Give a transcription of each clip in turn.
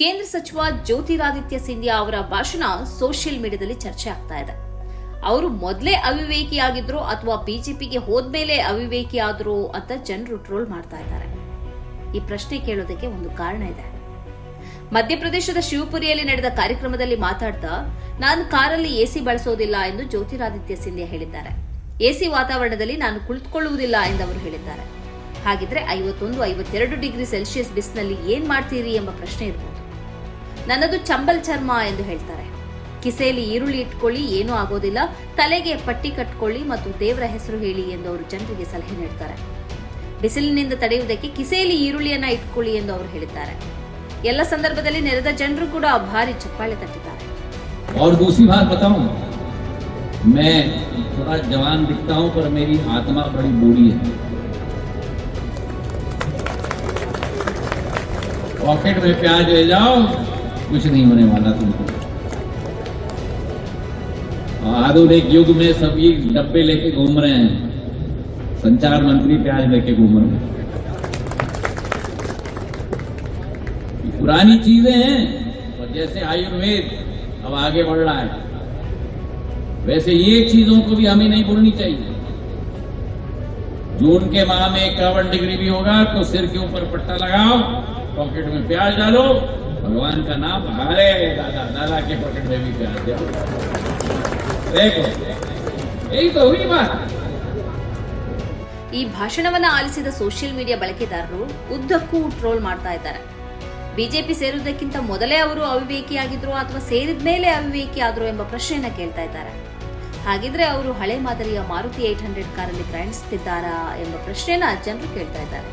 ಕೇಂದ್ರ ಸಚಿವ ಜ್ಯೋತಿರಾದಿತ್ಯ ಸಿಂಧಿಯಾ ಅವರ ಭಾಷಣ ಸೋಷಿಯಲ್ ಮೀಡಿಯಾದಲ್ಲಿ ಚರ್ಚೆ ಆಗ್ತಾ ಇದೆ. ಅವರು ಮೊದಲೇ ಅವಿವೇಕಿಯಾಗಿದ್ರು ಅಥವಾ ಬಿಜೆಪಿಗೆ ಹೋದ್ಮೇಲೆ ಅವಿವೇಕಿ ಆದ್ರು ಅಂತ ಜನರು ಟ್ರೋಲ್ ಮಾಡ್ತಾ ಇದ್ದಾರೆ. ಈ ಪ್ರಶ್ನೆ ಕೇಳೋದಕ್ಕೆ ಒಂದು ಕಾರಣ ಇದೆ. ಮಧ್ಯಪ್ರದೇಶದ ಶಿವಪುರಿಯಲ್ಲಿ ನಡೆದ ಕಾರ್ಯಕ್ರಮದಲ್ಲಿ ಮಾತಾಡ್ತಾ ನಾನು ಕಾರಲ್ಲಿ ಎಸಿ ಬಳಸೋದಿಲ್ಲ ಎಂದು ಜ್ಯೋತಿರಾದಿತ್ಯ ಸಿಂಧಿಯಾ ಹೇಳಿದ್ದಾರೆ. ಎಸಿ ವಾತಾವರಣದಲ್ಲಿ ನಾನು ಕುಳಿತುಕೊಳ್ಳುವುದಿಲ್ಲ ಎಂದು ಅವರು ಹೇಳಿದ್ದಾರೆ. ಹಾಗಿದ್ರೆ 51-52 ಡಿಗ್ರಿ ಸೆಲ್ಸಿಯಸ್ ಬಿಸಿನಲ್ಲಿ ಏನ್ ಮಾಡ್ತೀರಿ ಎಂಬ ಪ್ರಶ್ನೆ ಇರಬಹುದು. ನನ್ನದು ಚಂಬಲ್ ಚರ್ಮ ಎಂದು ಹೇಳ್ತಾರೆ. ಕಿಸೆಯಲ್ಲಿ ಈರುಳ್ಳಿ ಇಟ್ಕೊಳ್ಳಿ, ಏನೂ ಆಗೋದಿಲ್ಲ, ತಲೆಗೆ ಪಟ್ಟಿ ಕಟ್ಕೊಳ್ಳಿ ಮತ್ತು ದೇವರ ಹೆಸರು ಹೇಳಿ ಎಂದು ಅವರು ಜನರಿಗೆ ಸಲಹೆ ನೀಡುತ್ತಾರೆ. ಬಿಸಿಲಿನಿಂದ ತಡೆಯುವುದಕ್ಕೆ ಕಿಸೆಯಲ್ಲಿ ಈರುಳ್ಳಿಯನ್ನ ಇಟ್ಕೊಳ್ಳಿ ಎಂದು ಅವರು ಹೇಳಿದ್ದಾರೆ. ಎಲ್ಲ ಸಂದರ್ಭದಲ್ಲಿ ನೆರೆದ ಜನರು ಕೂಡ ಭಾರಿ ಚಪ್ಪಾಳೆ ತಟ್ಟಿದ್ದಾರೆ. और दूसरी बात बताऊं, मैं थोड़ा जवान दिखता हूं पर मेरी आत्मा बड़ी बूढ़ी है. पॉकेट में प्याज ले जाओ, कुछ नहीं होने वाला तुमको. आधुनिक युग में सभी डब्बे लेके घूम रहे हैं. संचार मंत्री प्याज लेके घूम रहे हैं. पुरानी चीजें हैं और जैसे आयुर्वेद अब आगे बढ़ रहा है, वैसे ये चीजों को भी हमें नहीं भूलनी चाहिए. जून के माह में 51 डिग्री भी होगा तो सिर के ऊपर पट्टा लगाओ, पॉकेट में प्याज डालो, भगवान का नाम, अरे दादा दादा के पॉकेट में भी प्याज डालो. देखो, यही तो हुई बात. ಈ ಭಾಷಣವನ್ನ ಆಲಿಸಿದ ಸೋಷಿಯಲ್ ಮೀಡಿಯಾ ಬಳಕೆದಾರರು ಉದ್ದಕ್ಕೂ ಟ್ರೋಲ್ ಮಾಡ್ತಾ ಇದ್ದಾರೆ. ಬಿಜೆಪಿ ಸೇರುವುದಕ್ಕಿಂತ ಮೊದಲೇ ಅವರು ಅವಿವೇಕಿಯಾಗಿದ್ರು ಅಥವಾ ಸೇರಿದ ಮೇಲೆ ಅವಿವೇಕಿ ಆದ್ರು ಎಂಬ ಪ್ರಶ್ನೆಯನ್ನ ಕೇಳ್ತಾ ಇದ್ದಾರೆ. ಹಾಗಿದ್ರೆ ಅವರು ಹಳೆ ಮಾದರಿಯ ಮಾರುತಿ 800 ಕಾರಲ್ಲಿ ಪ್ರಯಾಣಿಸುತ್ತಿದ್ದಾರಾ ಎಂಬ ಪ್ರಶ್ನೆಯನ್ನ ಜನರು ಕೇಳ್ತಾ ಇದ್ದಾರೆ.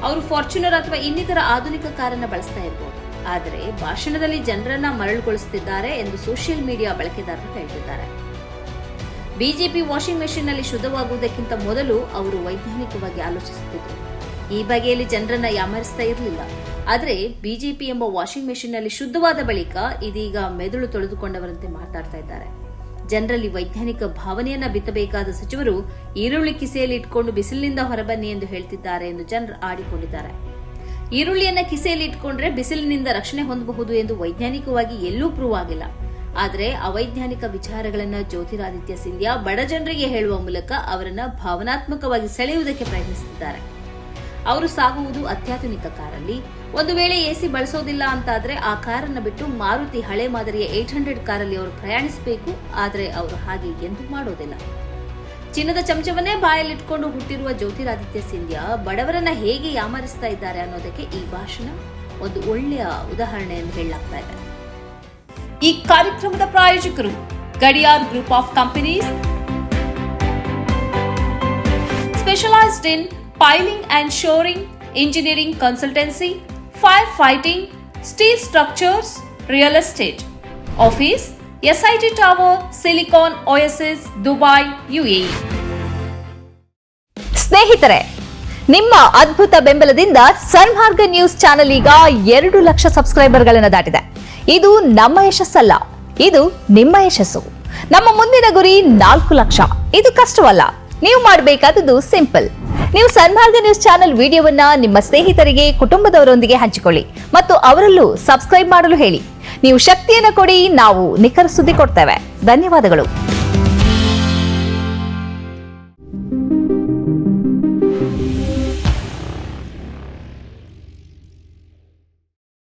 ಅವರು ಫಾರ್ಚುನರ್ ಅಥವಾ ಇನ್ನಿತರ ಆಧುನಿಕ ಕಾರನ್ನ ಬಳಸ್ತಾ ಇರಬಹುದು, ಆದರೆ ಭಾಷಣದಲ್ಲಿ ಜನರನ್ನ ಮರಳುಗೊಳಿಸುತ್ತಿದ್ದಾರೆ ಎಂದು ಸೋಷಿಯಲ್ ಮೀಡಿಯಾ ಬಳಕೆದಾರರು ಹೇಳ್ತಿದ್ದಾರೆ. ಬಿಜೆಪಿ ವಾಷಿಂಗ್ ಮೆಷಿನ್ ನಲ್ಲಿ ಶುದ್ಧವಾಗುವುದಕ್ಕಿಂತ ಮೊದಲು ಅವರು ವೈಜ್ಞಾನಿಕವಾಗಿ ಆಲೋಚಿಸುತ್ತಿದ್ದರು. ಈ ಬಗೆಯಲ್ಲಿ ಜನರನ್ನ ಯಾಮರಿಸ್ತಾ ಇರಲಿಲ್ಲ. ಆದರೆ ಬಿಜೆಪಿ ಎಂಬ ವಾಷಿಂಗ್ ಮೆಷಿನ್ ನಲ್ಲಿ ಶುದ್ಧವಾದ ಬಳಿಕ ಇದೀಗ ಮೆದುಳು ತೊಳೆದುಕೊಂಡವರಂತೆ ಮಾತಾಡ್ತಾ ಇದ್ದಾರೆ. ಜನರಲ್ಲಿ ವೈಜ್ಞಾನಿಕ ಭಾವನೆಯನ್ನ ಬಿತ್ತಬೇಕಾದ ಸಚಿವರು ಈರುಳ್ಳಿ ಕಿಸೆಯಲ್ಲಿ ಇಟ್ಕೊಂಡು ಬಿಸಿಲಿನಿಂದ ಹೊರಬನ್ನಿ ಎಂದು ಹೇಳ್ತಿದ್ದಾರೆ ಎಂದು ಜನರು ಆಡಿಕೊಂಡಿದ್ದಾರೆ. ಈರುಳ್ಳಿಯನ್ನ ಕಿಸೆಯಲ್ಲಿ ಇಟ್ಕೊಂಡ್ರೆ ಬಿಸಿಲಿನಿಂದ ರಕ್ಷಣೆ ಹೊಂದಬಹುದು ಎಂದು ವೈಜ್ಞಾನಿಕವಾಗಿ ಎಲ್ಲೂ ಪ್ರೂವ್ ಆಗಿಲ್ಲ. ಆದರೆ ಅವೈಜ್ಞಾನಿಕ ವಿಚಾರಗಳನ್ನ ಜ್ಯೋತಿರಾದಿತ್ಯ ಸಿಂಧಿಯಾ ಬಡ ಜನರಿಗೆ ಹೇಳುವ ಮೂಲಕ ಅವರನ್ನ ಭಾವನಾತ್ಮಕವಾಗಿ ಸೆಳೆಯುವುದಕ್ಕೆ ಪ್ರಯತ್ನಿಸುತ್ತಿದ್ದಾರೆ. ಅವರು ಸಾಗುವುದು ಅತ್ಯಾಧುನಿಕ ಕಾರಲ್ಲಿ. ಒಂದು ವೇಳೆ ಎಸಿ ಬಳಸೋದಿಲ್ಲ ಅಂತಾದ್ರೆ ಆ ಕಾರನ್ನ ಬಿಟ್ಟು ಮಾರುತಿ ಹಳೆ ಮಾದರಿಯ 800 ಕಾರಲ್ಲಿ ಅವರು ಪ್ರಯಾಣಿಸಬೇಕು. ಆದರೆ ಅವರು ಹಾಗೆ ಎಂದೂ ಮಾಡೋದಿಲ್ಲ. ಚಿನ್ನದ ಚಮಚವನ್ನೇ ಬಾಯಲ್ಲಿಟ್ಕೊಂಡು ಹುಟ್ಟಿರುವ ಜ್ಯೋತಿರಾದಿತ್ಯ ಸಿಂಧಿಯಾ ಬಡವರನ್ನ ಹೇಗೆ ಯಾಮರಿಸ್ತಾ ಇದ್ದಾರೆ ಅನ್ನೋದಕ್ಕೆ ಈ ಭಾಷಣ ಒಂದು ಒಳ್ಳೆಯ ಉದಾಹರಣೆ ಎಂದು ಹೇಳಲಾಗ್ತಾ ಇದೆ. ಈ ಕಾರ್ಯಕ್ರಮದ ಪ್ರಾಯೋಜಕರು Gadiyar group of companies, specialised in piling and shoring, engineering consultancy, fire fighting, steel structures, real estate. Office, SIT Tower, Silicon Oasis, Dubai, UAE. ಸ್ನೇಹಿತರೆ, ನಿಮ್ಮ ಅದ್ಭುತ ಬೆಂಬಲದಿಂದ ಸನ್ಮಾರ್ಗ ನ್ಯೂಸ್ ಚಾನೆಲ್ ಈಗ 2 ಲಕ್ಷ ಸಬ್ಸ್ಕ್ರೈಬರ್ಗಳನ್ನು ದಾಟಿದೆ. ಇದು ನಮ್ಮ ಯಶಸ್ಸಲ್ಲ, ಇದು ನಿಮ್ಮ ಯಶಸ್ಸು. ನಮ್ಮ ಮುಂದಿನ ಗುರಿ 4 ಲಕ್ಷ. ಇದು ಕಷ್ಟವಲ್ಲ. ನೀವು ಮಾಡಬೇಕಾದದ್ದು ಸಿಂಪಲ್. ನೀವು ಸನ್ಮಾರ್ಗ ನ್ಯೂಸ್ ಚಾನೆಲ್ ವಿಡಿಯೋವನ್ನ ನಿಮ್ಮ ಸ್ನೇಹಿತರಿಗೆ, ಕುಟುಂಬದವರೊಂದಿಗೆ ಹಂಚಿಕೊಳ್ಳಿ ಮತ್ತು ಅವರಲ್ಲೂ ಸಬ್ಸ್ಕ್ರೈಬ್ ಮಾಡಲು ಹೇಳಿ. ನೀವು ಶಕ್ತಿಯನ್ನು ಕೊಡಿ, ನಾವು ನಿಖರ ಸುದ್ದಿ ಕೊಡ್ತೇವೆ. ಧನ್ಯವಾದಗಳು.